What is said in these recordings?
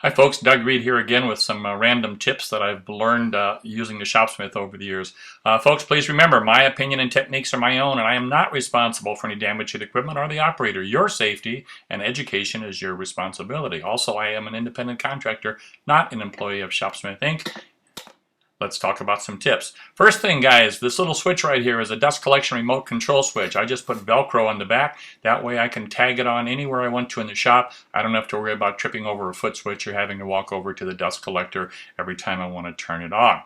Hi folks, Doug Reid here again with some random tips that I've learned using the Shopsmith over the years. Folks, please remember, my opinion and techniques are my own, and I am not responsible for any damage to the equipment or the operator. Your safety and education is your responsibility. Also, I am an independent contractor, not an employee of Shopsmith Inc. Let's talk about some tips. First thing, guys, this little switch right here is a dust collection remote control switch. I just put Velcro on the back. That way I can tag it on anywhere I want to in the shop. I don't have to worry about tripping over a foot switch or having to walk over to the dust collector every time I want to turn it on.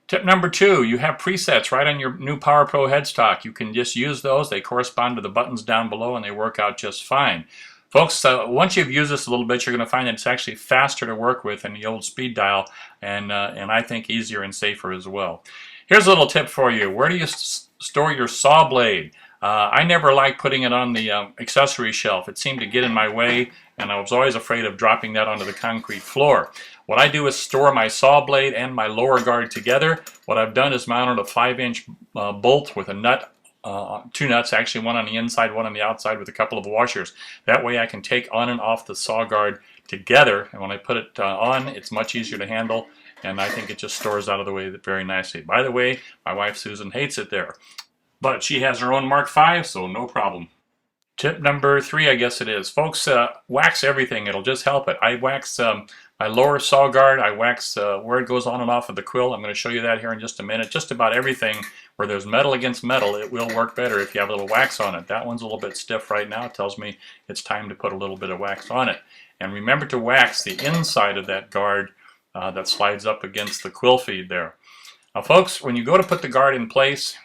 Tip number 2, you have presets right on your new Power Pro headstock. You can just use those. They correspond to the buttons down below and they work out just fine. Folks, once you've used this a little bit, you're going to find that it's actually faster to work with than the old speed dial, and I think easier and safer as well. Here's a little tip for you. Where do you store your saw blade? I never liked putting it on the accessory shelf. It seemed to get in my way, and I was always afraid of dropping that onto the concrete floor. What I do is store my saw blade and my lower guard together. What I've done is mounted a 5-inch bolt with a nut. 2 nuts, actually, one on the inside, one on the outside, with a couple of washers. That way I can take on and off the saw guard together, and when I put it on, it's much easier to handle, and I think it just stores out of the way very nicely. By the way, my wife Susan hates it there, but she has her own Mark V, so no problem. Tip number 3, I guess it is. Folks, wax everything. It'll just help it. I wax my lower saw guard. I wax where it goes on and off of the quill. I'm going to show you that here in just a minute. Just about everything where there's metal against metal, it will work better if you have a little wax on it. That one's a little bit stiff right now. It tells me it's time to put a little bit of wax on it. And remember to wax the inside of that guard that slides up against the quill feed there. Now, folks, when you go to put the guard in place,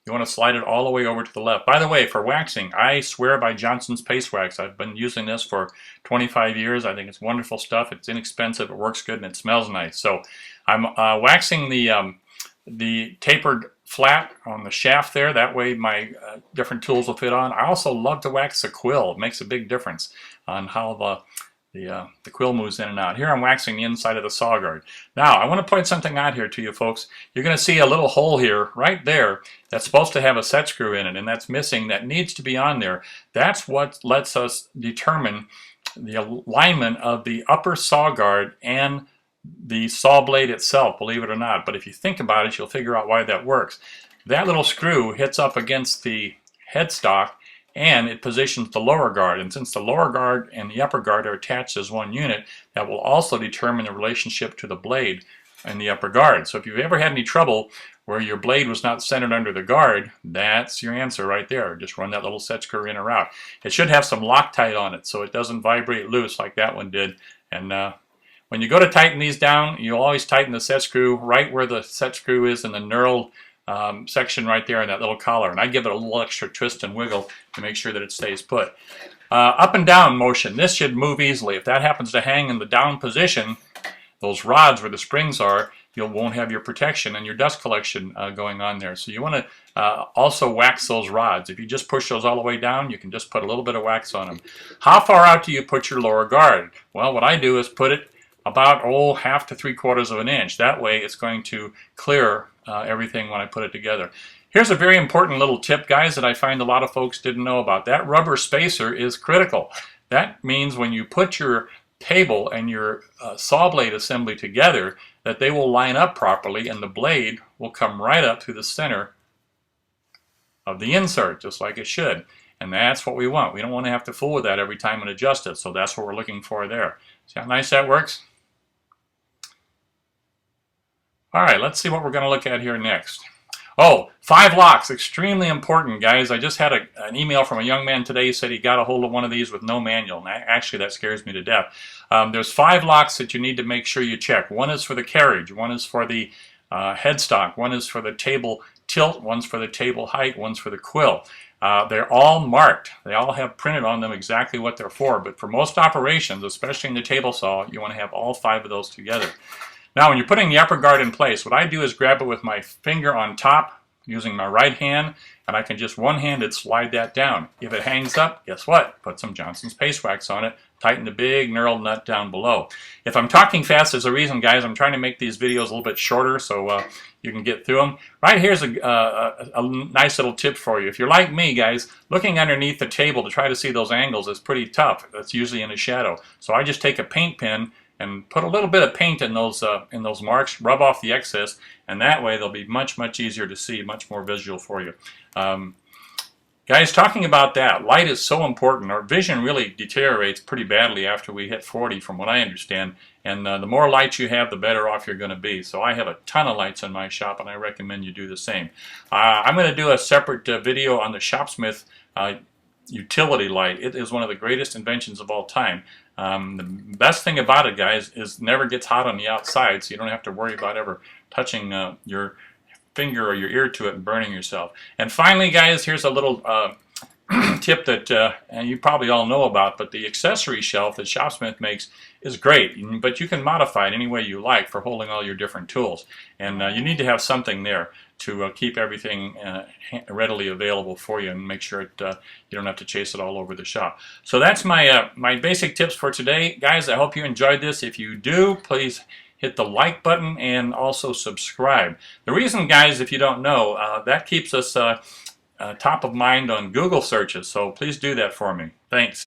you want to slide it all the way over to the left. By the way, for waxing, I swear by Johnson's Paste Wax. I've been using this for 25 years. I think it's wonderful stuff. It's inexpensive, it works good, and it smells nice. So I'm waxing the tapered flat on the shaft there. That way my different tools will fit on. I also love to wax the quill. It makes a big difference on how the quill moves in and out. Here I'm waxing the inside of the saw guard. Now I want to point something out here to you folks. You're going to see a little hole here right there that's supposed to have a set screw in it, and that's missing. That needs to be on there. That's what lets us determine the alignment of the upper saw guard and the saw blade itself, believe it or not. But if you think about it, you'll figure out why that works. That little screw hits up against the headstock and it positions the lower guard. And since the lower guard and the upper guard are attached as one unit, that will also determine the relationship to the blade and the upper guard. So if you've ever had any trouble where your blade was not centered under the guard, that's your answer right there. Just run that little set screw in or out. It should have some Loctite on it so it doesn't vibrate loose like that one did. And when you go to tighten these down, you'll always tighten the set screw right where the set screw is in the knurled section right there in that little collar, and I give it a little extra twist and wiggle to make sure that it stays put. Up and down motion, this should move easily. If that happens to hang in the down position, those rods where the springs are, you won't have your protection and your dust collection going on there. So you want to also wax those rods. If you just push those all the way down, you can just put a little bit of wax on them. How far out do you put your lower guard? Well, what I do is put it about 1/2 to 3/4 of an inch. That way it's going to clear everything when I put it together. Here's a very important little tip, guys, that I find a lot of folks didn't know about. That rubber spacer is critical. That means when you put your table and your saw blade assembly together, that they will line up properly and the blade will come right up through the center of the insert, just like it should. And that's what we want. We don't want to have to fool with that every time and adjust it. So that's what we're looking for there. See how nice that works? All right, let's see what we're going to look at here next. Oh, 5 locks, extremely important, guys. I just had an email from a young man today. He said he got a hold of one of these with no manual. And actually, that scares me to death. There's 5 locks that you need to make sure you check. One is for the carriage. One is for the headstock. One is for the table tilt. One's for the table height. One's for the quill. They're all marked. They all have printed on them exactly what they're for. But for most operations, especially in the table saw, you want to have all 5 of those together. Now, when you're putting the upper guard in place, what I do is grab it with my finger on top using my right hand, and I can just one-handed slide that down. If it hangs up, guess what? Put some Johnson's paste wax on it, tighten the big knurled nut down below. If I'm talking fast, there's a reason, guys. I'm trying to make these videos a little bit shorter so you can get through them. Right here's a nice little tip for you. If you're like me, guys, looking underneath the table to try to see those angles is pretty tough. That's usually in the shadow. So I just take a paint pen and put a little bit of paint in those marks, rub off the excess, and that way they'll be much easier to see, much more visual for you. Guys, talking about that, light is so important. Our vision really deteriorates pretty badly after we hit 40, from what I understand, and the more lights you have, the better off you're going to be. So I have a ton of lights in my shop, and I recommend you do the same. I'm going to do a separate video on the Shopsmith utility light. It is one of the greatest inventions of all time. The best thing about it, guys, is it never gets hot on the outside, so you don't have to worry about ever touching your finger or your ear to it and burning yourself. And finally, guys, here's a little tip that you probably all know about, but the accessory shelf that Shopsmith makes is great, but you can modify it any way you like for holding all your different tools. And you need to have something there to keep everything readily available for you and make sure you don't have to chase it all over the shop. So that's my my basic tips for today, guys. I hope you enjoyed this. If you do, please hit the like button and also subscribe. The reason, guys, if you don't know, that keeps us top of mind on Google searches, so please do that for me. Thanks.